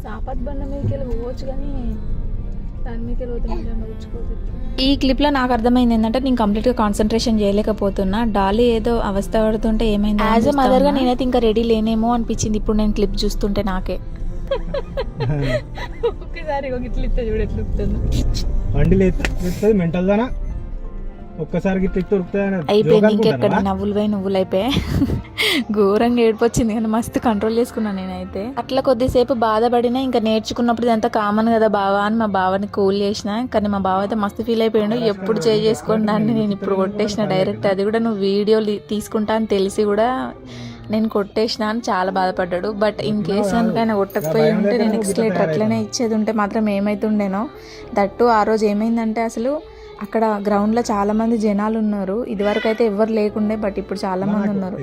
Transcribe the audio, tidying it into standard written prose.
సాపత్ బండ మీదకి వెళ్ళి పోవచ్చు కానీ దాని మీదకి వెళ్ళి ఈ క్లిప్లో నాకు అర్థమైంది ఏంటంటే నేను కంప్లీట్గా కాన్సన్ట్రేషన్ చేయలేకపోతున్నా. డాలీ ఏదో అవస్థ పడుతుంటే ఏమైంది యాజ్ ఎ మదర్గా నేనైతే ఇంకా రెడీ లేనేమో అనిపించింది ఇప్పుడు నేను క్లిప్ చూస్తుంటే నాకే. ఒక్కసారి ఒక ఇట్లా ఇస్తే చూడు ఎట్లా బండి లేదు మెంటల్ దానా ఒక్కసారి అయిపోయింది. ఇంకెక్కడ నవ్వులు నువ్వులు అయిపోయాయి. ఘోరంగా ఏడిపోచ్చింది కానీ మస్తు కంట్రోల్ చేసుకున్నాను నేనైతే. అట్లా కొద్దిసేపు బాధపడినా ఇంకా నేర్చుకున్నప్పుడు ఇదంతా కామన్ కదా బావా అని మా బావని కూల్ చేసిన. కానీ మా బావ అయితే మస్తు ఫీల్ అయిపోయాడు. ఎప్పుడు చేసుకోండి దాన్ని నేను ఇప్పుడు కొట్టేసిన డైరెక్ట్. అది కూడా నువ్వు వీడియో తీసుకుంటా అని తెలిసి కూడా నేను కొట్టేసిన అని చాలా బాధపడ్డాడు. బట్ ఇన్ కేసు కనుకైనా కొట్టకపోయి ఉంటే నేను ఎక్స్లేటర్ అట్లనే ఇచ్చేది ఉంటే మాత్రం ఏమైతుండేనో. దట్టు ఆ రోజు ఏమైందంటే అసలు అక్కడ గ్రౌండ్లో చాలా మంది జనాలు ఉన్నారు. ఇదివరకు అయితే ఎవరు లేకుండే బట్ ఇప్పుడు చాలా మంది ఉన్నారు.